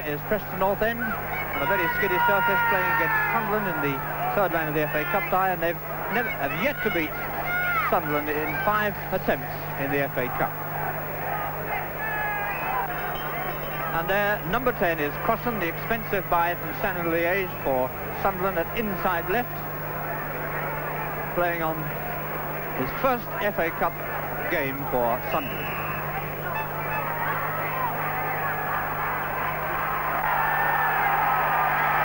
there is Preston North End on a very skiddy surface, playing against Sunderland in the third round of the FA Cup tie, and they've have yet to beat Sunderland in 5 attempts in the FA Cup. And there, number 10 is Preston, the expensive buy from Standard Liège for Sunderland at inside left, playing on his first FA Cup game for Sunderland.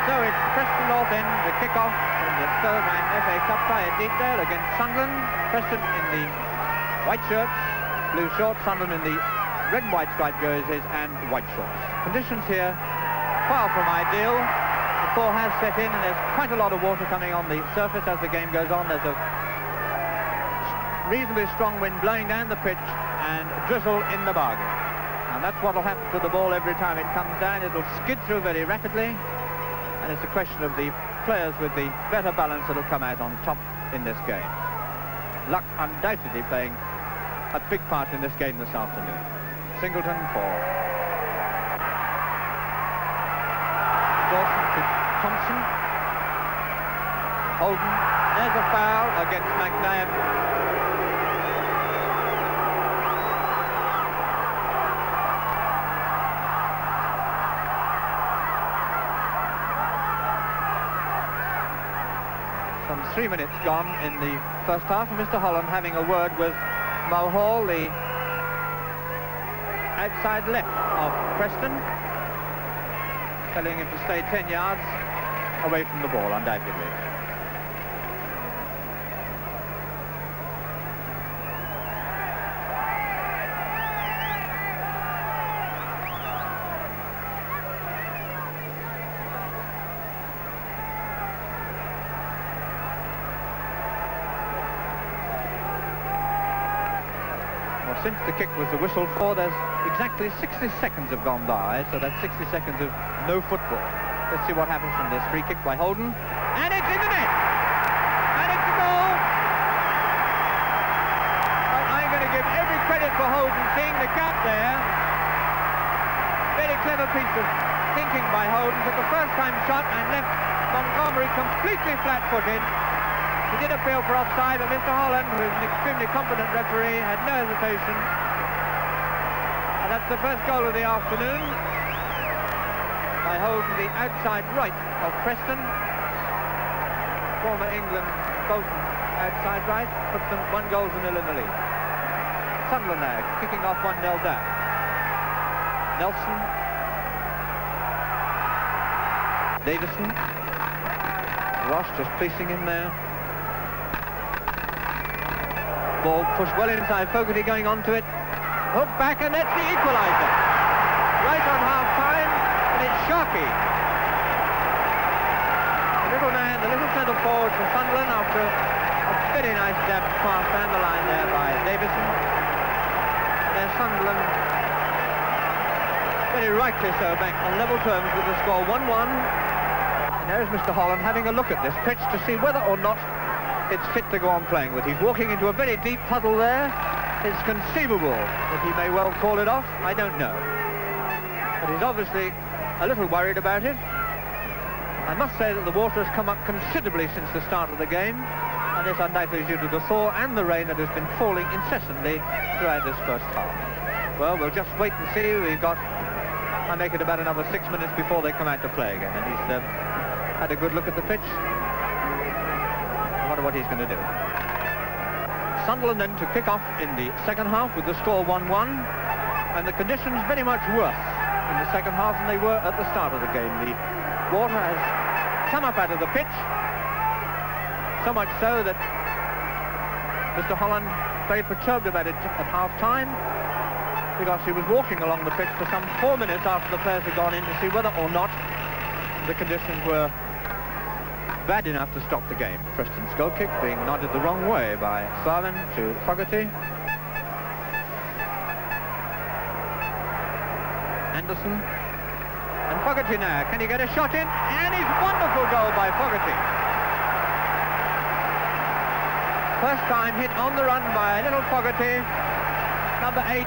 So it's Preston North End, the kick-off in the third round FA Cup tie at Deepdale against Sunderland. Preston in the white shirts, blue shorts, Sunderland in the red and white striped jerseys and white shorts. Conditions here far from ideal. The thaw has set in and there's quite a lot of water coming on the surface as the game goes on. There's a reasonably strong wind blowing down the pitch and drizzle in the bargain. And that's what will happen to the ball every time it comes down. It'll skid through very rapidly. And it's a question of the players with the better balance that will come out on top in this game. Luck undoubtedly playing a big part in this game this afternoon. Singleton for Dawson to Thompson. Holden. There's a foul against McNabb. Some 3 minutes gone in the first half, and Mr. Holland having a word with Mulhall, the outside left of Preston, telling him to stay 10 yards away from the ball, undoubtedly. Since the kick was the whistle for, there's exactly 60 seconds have gone by, so that's 60 seconds of no football. Let's see what happens from this free kick by Holden. And it's in the net! And it's a goal! I'm going to give every credit for Holden, seeing the gap there. Very clever piece of thinking by Holden. Took a first-time shot and left Montgomery completely flat-footed. He did appeal for offside, but Mr. Holland, who is an extremely competent referee, had no hesitation. And that's the first goal of the afternoon by Holden, the outside right of Preston. Former England Bolton outside right, puts them 1-0 in the lead. Sunderland now, kicking off 1-0 down. Nelson. Davison. Ross just placing him there. Ball pushed well inside, Fogarty going onto it. Hook back, and that's the equaliser. Right on half-time, and it's Sharkey. The little man, the little centre forward for Sunderland after a very nice dab pass down the line there by Davison. There's Sunderland, very rightly so, back on level terms with the score 1-1. And there's Mr. Holland having a look at this pitch to see whether or not it's fit to go on playing with. He's walking into a very deep puddle there. It's conceivable that he may well call it off. I don't know. But he's obviously a little worried about it. I must say that the water has come up considerably since the start of the game, and this undoubtedly is due to the thaw and the rain that has been falling incessantly throughout this first half. Well, we'll just wait and see. We've got, I make it about another 6 minutes before they come out to play again, and he's had a good look at the pitch. I wonder what he's going to do. Sunderland then to kick off in the second half with the score 1-1, and the conditions very much worse in the second half than they were at the start of the game. The water has come up out of the pitch, so much so that Mr. Holland very perturbed about it at half-time, because he was walking along the pitch for some 4 minutes after the players had gone in to see whether or not the conditions were bad enough to stop the game. Preston's goal kick being nodded the wrong way by Sarlin to Fogarty. Anderson. And Fogarty now. Can he get a shot in? And his wonderful goal by Fogarty. First time hit on the run by little Fogarty, number 8.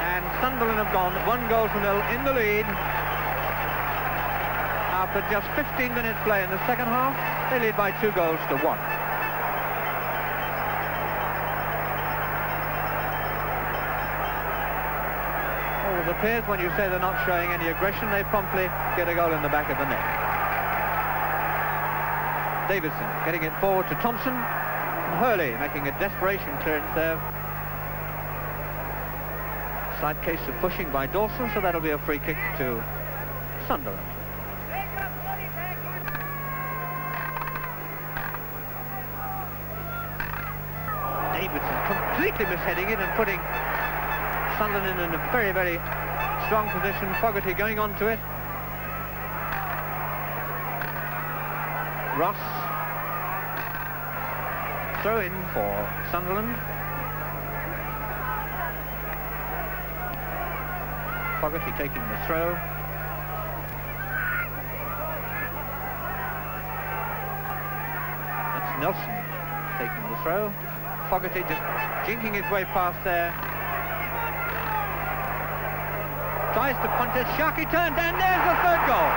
And Sunderland have gone 1-0 in the lead. After just 15 minutes play in the second half, they lead by 2-1. It appears when you say they're not showing any aggression, they promptly get a goal in the back of the net. Davidson getting it forward to Thompson, and Hurley making a desperation clearance there. Slight case of pushing by Dawson, so that'll be a free kick to Sunderland. Davidson completely misheading it and putting Sunderland in a very, very strong position. Fogarty going on to it. Ross. Throw in for Sunderland. Fogarty taking the throw. That's Nelson taking the throw. Fogarty just jinking his way past there. Tries to punt it, Sharkey turns, and there's the third goal.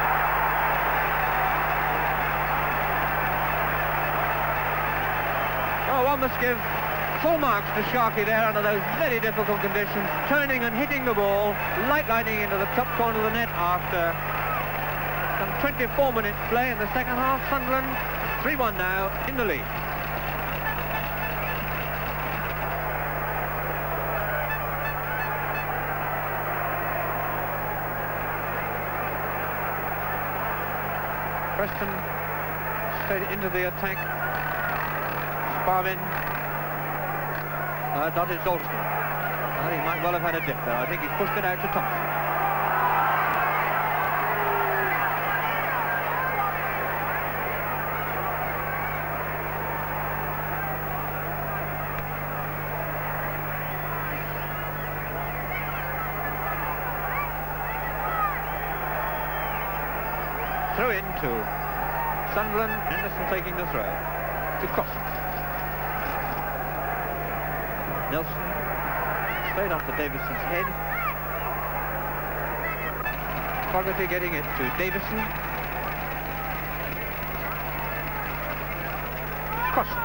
Oh, one must give full marks to Sharkey there under those very difficult conditions, turning and hitting the ball, lining into the top corner of the net after some 24 minutes play in the second half. Sunderland 3-1 now in the lead. Preston straight into the attack. Sparvin. Not it's Alston. Well, he might well have had a dip there. I think he's pushed it out to Thompson. Throw in to Sunderland. Anderson taking the throw to Preston. Nelson straight onto Davidson's head. Fogarty getting it to Davison. Preston.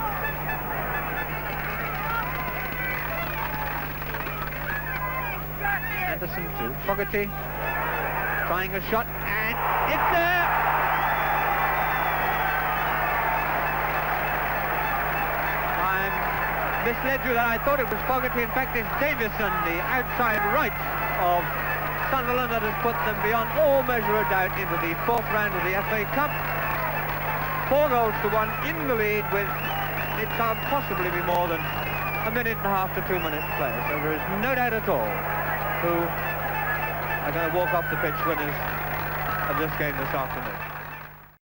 Anderson to Fogarty. Trying a shot, and it's there! Misled you that I thought it was Fogarty. In fact, it's Davison, the outside right of Sunderland, that has put them beyond all measure of doubt into the fourth round of the FA Cup. 4-1 in the lead with, it can't possibly be more than a minute and a half to 2 minutes play. So there is no doubt at all who are going to walk off the pitch winners of this game this afternoon.